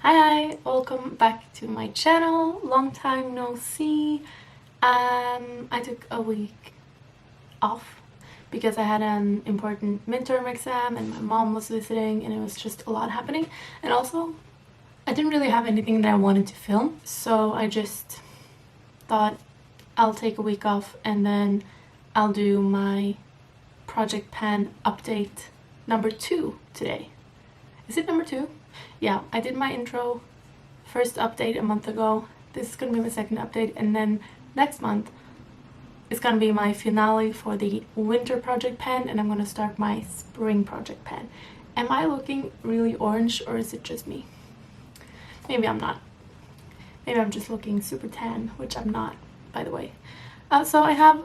Hi, welcome back to my channel. Long time no see. I took a week off because I had an important midterm exam and my mom was visiting and it was just a lot happening. And also, I didn't really have anything that I wanted to film, so I just thought I'll take a week off and then I'll do my Project Pan update number 2 today. Is it number 2? Yeah, I did my intro first update a month ago. This is gonna be my second update, and then next month is gonna be my finale for the winter project pan, and I'm gonna start my spring project pan. Am I looking really orange, or is it just me? Maybe I'm not. Maybe I'm just looking super tan, which I'm not, by the way. So I have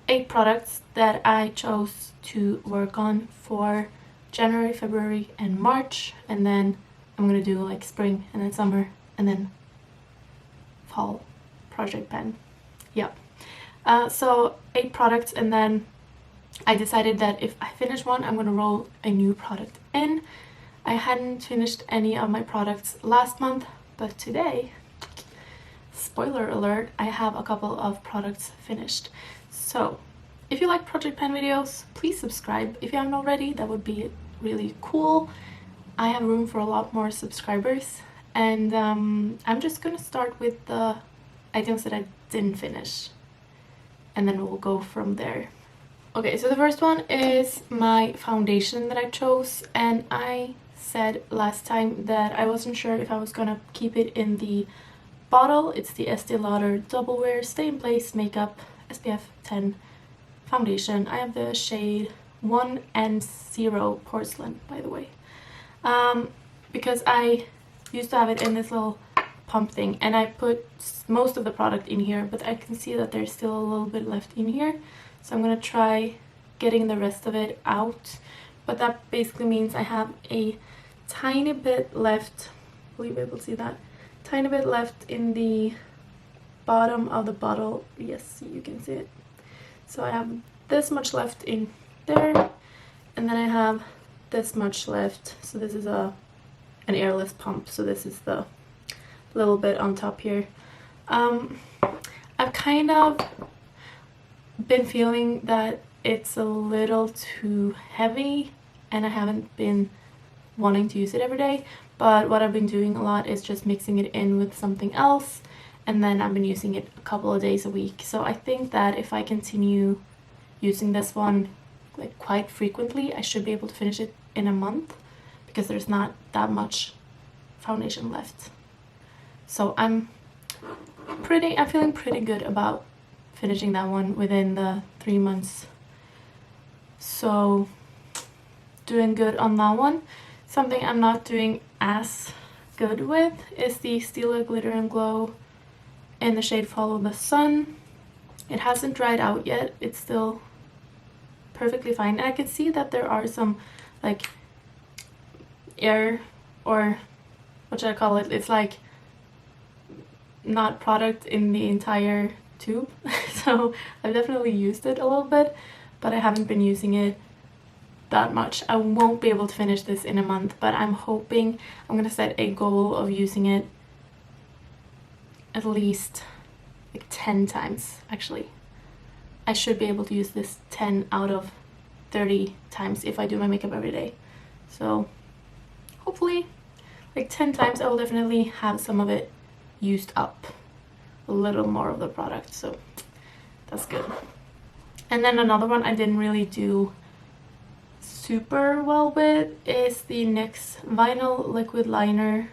8 products that I chose to work on for January, February, and March, and then I'm gonna do like spring and then summer and then fall project pan. Yep. So 8 products, and then I decided that if I finish one, I'm gonna roll a new product in. I hadn't finished any of my products last month, but today, spoiler alert, I have a couple of products finished. So if you like project pan videos, please subscribe. If you haven't already, that would be really cool. I have room for a lot more subscribers, and I'm just gonna start with the items that I didn't finish, and then we'll go from there. Okay, so the first one is my foundation that I chose, and I said last time that I wasn't sure if I was gonna keep it in the bottle. It's the Estee Lauder Double Wear Stay in Place Makeup SPF 10 foundation. I have the shade 1 and 0 Porcelain, by the way, because I used to have it in this little pump thing, and I put most of the product in here, but I can see that there's still a little bit left in here, so I'm gonna try getting the rest of it out. But that basically means I have a tiny bit left. Will you be able to see that? Tiny bit left in the bottom of the bottle. Yes, you can see it. So I have this much left in there, and then I have this much left. So this is an airless pump, so this is the little bit on top here. I've kind of been feeling that it's a little too heavy, and I haven't been wanting to use it every day, but what I've been doing a lot is just mixing it in with something else, and then I've been using it a couple of days a week. So I think that if I continue using this one like quite frequently, I should be able to finish it in a month, because there's not that much foundation left. So I'm feeling pretty good about finishing that one within the 3 months. So doing good on that one. Something I'm not doing as good with is the Stila Glitter and Glow in the shade Follow the Sun. It hasn't dried out yet. It's still perfectly fine, and I can see that there are some like air, or what should I call it? It's like not product in the entire tube. So I've definitely used it a little bit, but I haven't been using it that much. I won't be able to finish this in a month, but I'm hoping I'm gonna set a goal of using it at least like 10 times. Actually, I should be able to use this 10 out of 30 times if I do my makeup every day. So hopefully like 10 times I will definitely have some of it used up, a little more of the product, so that's good. And then another one I didn't really do super well with is the NYX Vinyl Liquid Liner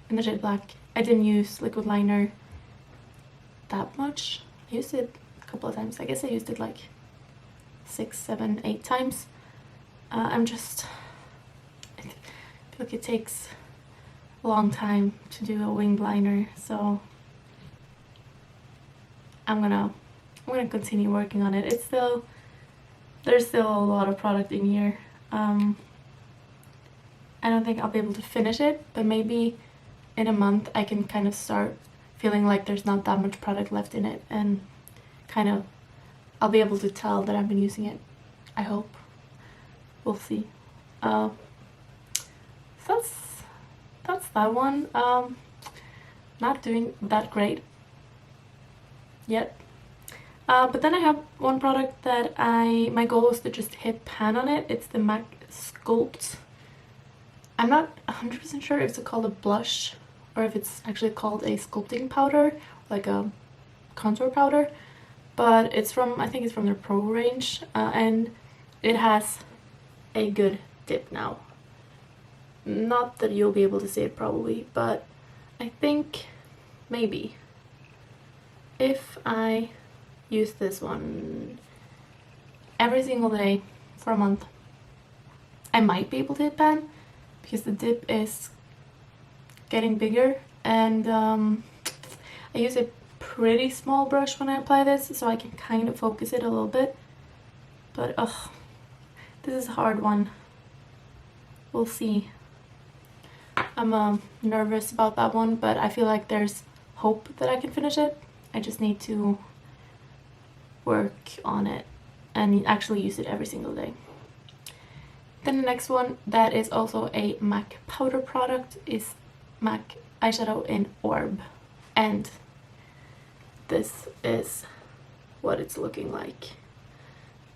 in the shade Black. I didn't use liquid liner that much. I used it a couple of times. I guess I used it like 6, 7, 8 times. I feel like it takes a long time to do a winged liner, so I'm gonna continue working on it. There's still a lot of product in here. I don't think I'll be able to finish it, but maybe in a month I can kind of start feeling like there's not that much product left in it, and kind of I'll be able to tell that I've been using it. I hope. We'll see. So that's that one. Not doing that great yet. But then I have one product that my goal is to just hit pan on it. It's the MAC Sculpt. I'm not 100% sure if it's called a blush or if it's actually called a sculpting powder, like a contour powder. But it's from, I think it's from their Pro range, and it has a good dip now. Not that you'll be able to see it probably, but I think maybe if I use this one every single day for a month, I might be able to hit pan, because the dip is getting bigger, and I use a pretty small brush when I apply this, so I can kind of focus it a little bit. But this is a hard one. We'll see. I'm nervous about that one, but I feel like there's hope that I can finish it. I just need to work on it and actually use it every single day. Then the next one that is also a MAC powder product is MAC Eyeshadow in Orb, and this is what it's looking like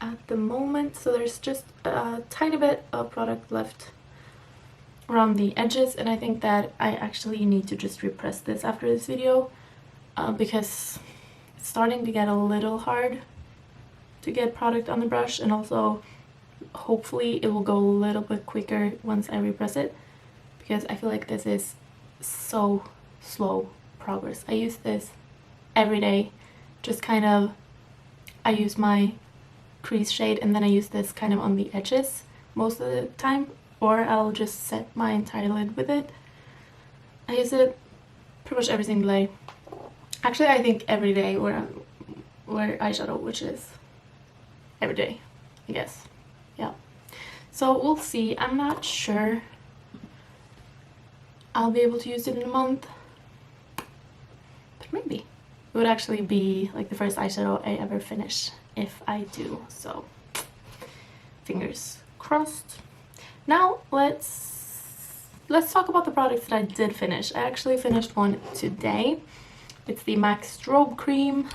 at the moment. So there's just a tiny bit of product left around the edges, and I think that I actually need to just repress this after this video, because it's starting to get a little hard to get product on the brush, and also hopefully it will go a little bit quicker once I repress it, because I feel like this is so slow progress. I use this every day, just kind of, I use my crease shade and then I use this kind of on the edges most of the time, or I'll just set my entire lid with it. I use it pretty much every single day. Actually, I think every day wear eyeshadow, which is every day, I guess. Yeah. So we'll see. I'm not sure I'll be able to use it in a month, but maybe. It would actually be like the first eyeshadow I ever finish if I do, so fingers crossed. Now let's talk about the products that I did finish. I actually finished one today. It's the MAC Strobe Cream.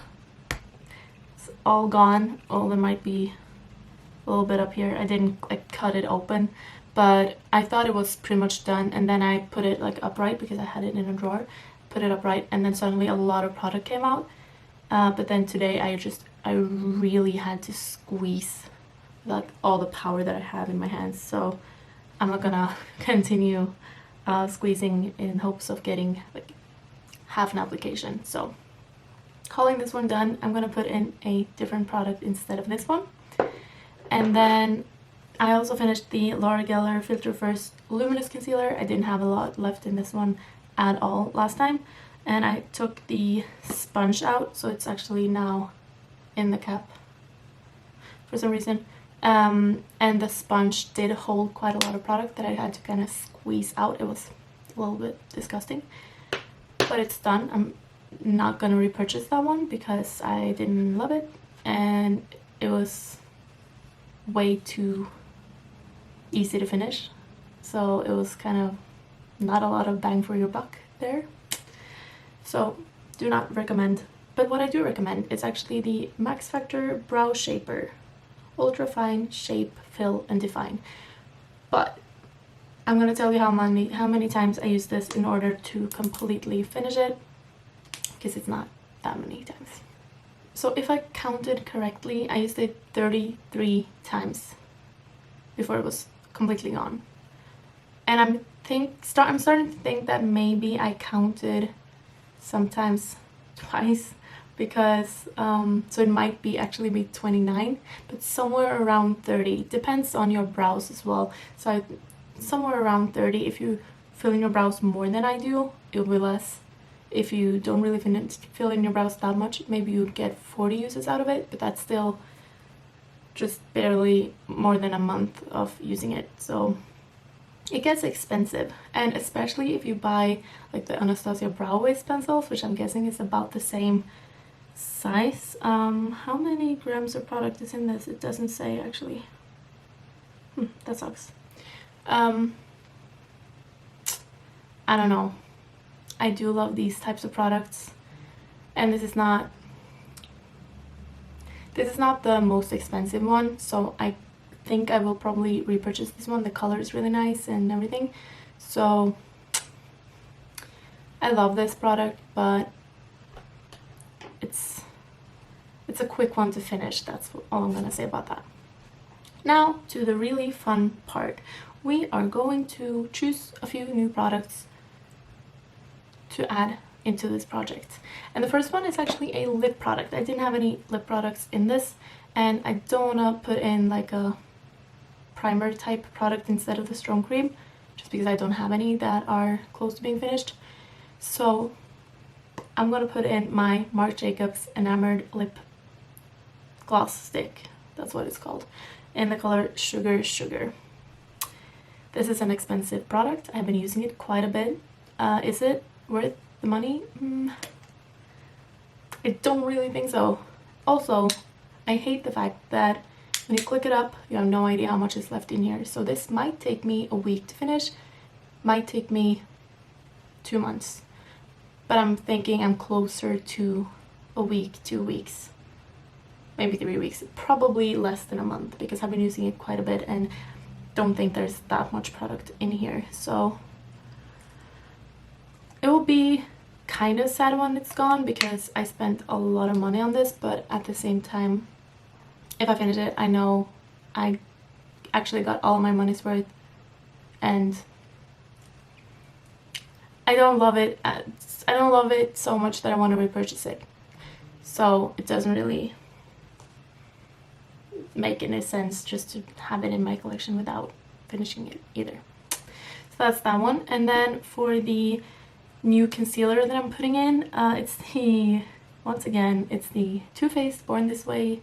It's all gone. Oh, there might be a little bit up here. I didn't like cut it open, but I thought it was pretty much done, and then I put it like upright because I had it in a drawer. Put it upright, and then suddenly a lot of product came out. But then today I really had to squeeze like all the power that I have in my hands, so I'm not gonna continue squeezing in hopes of getting like half an application. So calling this one done, I'm gonna put in a different product instead of this one. And then I also finished the Lauder Filter First Luminous Concealer. I didn't have a lot left in this one at all last time, and I took the sponge out, so it's actually now in the cap for some reason. And the sponge did hold quite a lot of product that I had to kind of squeeze out. It was a little bit disgusting, but it's done. I'm not gonna repurchase that one because I didn't love it, and it was way too easy to finish, so it was kind of not a lot of bang for your buck there, so do not recommend. But what I do recommend is actually the Max Factor Brow Shaper Ultra Fine Shape, Fill and Define. But I'm gonna tell you how many times I use this in order to completely finish it, because it's not that many times. So if I counted correctly, I used it 33 times before it was completely gone. And I'm starting to think that maybe I counted sometimes twice, because so it might be actually be 29, but somewhere around 30. Depends on your brows as well. So somewhere around 30. If you fill in your brows more than I do, it'll be less. If you don't really fill in your brows that much, maybe you'd get 40 uses out of it, but that's still just barely more than a month of using it. So it gets expensive, and especially if you buy like the Anastasia Brow Waste pencils, which I'm guessing is about the same size. How many grams of product is in this? It doesn't say actually. That sucks. I I don't know. I do love these types of products, and this is not the most expensive one, so I think I will probably repurchase this one. The color is really nice and everything, so I love this product, but it's a quick one to finish. That's all I'm gonna say about that. Now to the really fun part. We are going to choose a few new products to add into this project. And the first one is actually a lip product. I didn't have any lip products in this, and I don't want to put in like a primer type product instead of the Strobe Cream, just because I don't have any that are close to being finished. So I'm gonna put in my Marc Jacobs Enamored lip gloss stick. That's what it's called, in the color Sugar Sugar. This is an expensive product. I've been using it quite a bit. Is it worth the money? I don't really think so. Also, I hate the fact that when you click it up, you have no idea how much is left in here. So this might take me a week to finish, might take me 2 months. But I'm thinking I'm closer to a week, 2 weeks, maybe 3 weeks, probably less than a month, because I've been using it quite a bit and don't think there's that much product in here. So it will be kind of sad when it's gone, because I spent a lot of money on this, but at the same time, if I finish it, I know I actually got all of my money's worth, and I don't love it. I don't love it so much that I want to repurchase it. So it doesn't really make any sense just to have it in my collection without finishing it either. So that's that one. And then for the new concealer that I'm putting in, it's the Too Faced Born This Way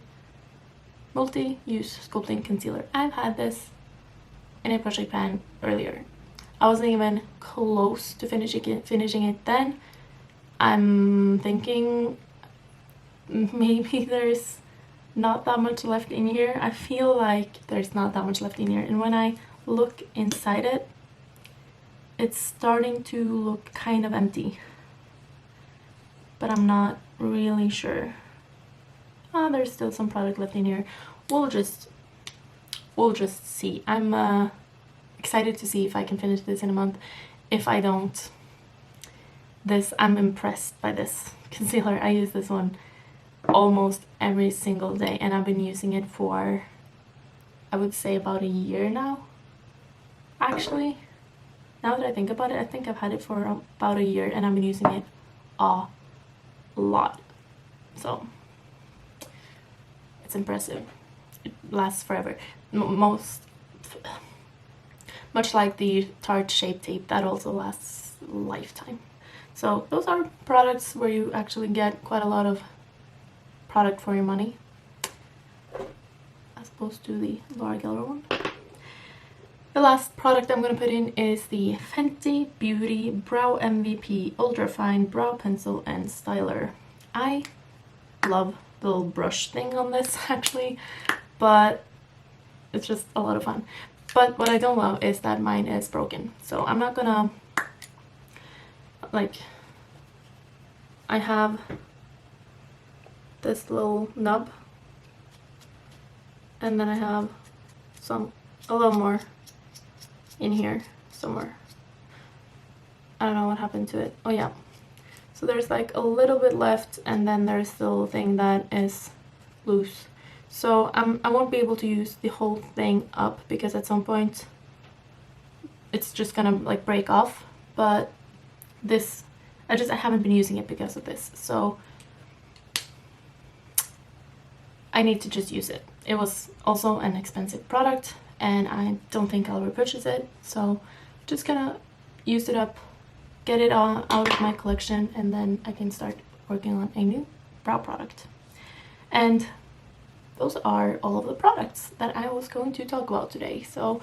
multi-use sculpting concealer. I've had this in a project pan earlier. I wasn't even close to finishing it then. I'm thinking maybe there's not that much left in here. I feel like there's not that much left in here, and when I look inside it, it's starting to look kind of empty, but I'm not really sure. There's still some product left in here. We'll just see. I'm excited to see if I can finish this in a month. If I don't, I'm impressed by this concealer. I use this one almost every single day, and I've been using it for, I would say, about a year now. Actually, now that I think about it, I think I've had it for about a year, and I've been using it a lot. So it's impressive. It lasts forever. Much like the Tarte Shape Tape, that also lasts a lifetime. So those are products where you actually get quite a lot of product for your money, as opposed to the Lauder one. The last product I'm going to put in is the Fenty Beauty Brow MVP Ultra Fine Brow Pencil and Styler. I love the little brush thing on this actually, but it's just a lot of fun. But what I don't love is that mine is broken, so I'm not gonna, like, I have this little nub, and then I have a little more in here somewhere. I don't know what happened to it. Oh yeah, so there's like a little bit left, and then there's the little thing that is loose. So I won't be able to use the whole thing up, because at some point it's just gonna like break off. But this, I haven't been using it because of this, so I need to just use it. It was also an expensive product, and I don't think I'll repurchase it, so just gonna use it up, get it all out of my collection, and then I can start working on a new brow product. And those are all of the products that I was going to talk about today. So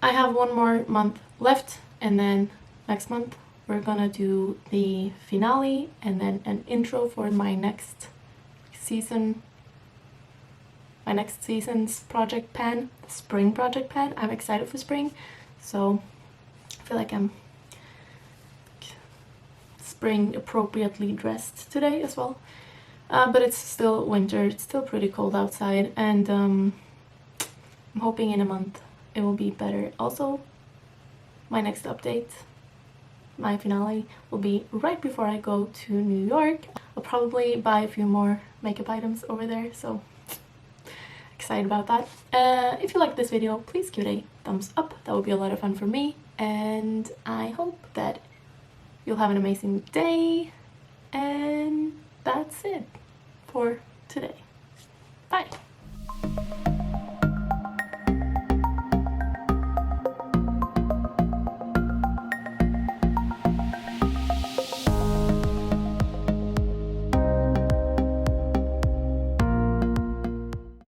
I have one more month left, and then next month we're gonna do the finale and then an intro for my next season, my next season's project pan, the spring project pan. I'm excited for spring, so I feel like I'm spring appropriately dressed today as well. But it's still winter, it's still pretty cold outside, and I'm hoping in a month it will be better. Also, my next update, my finale, will be right before I go to New York. I'll probably buy a few more makeup items over there, so excited about that. If you like this video, please give it a thumbs up. That would be a lot of fun for me, and I hope that you'll have an amazing day, and that's it for today. Bye!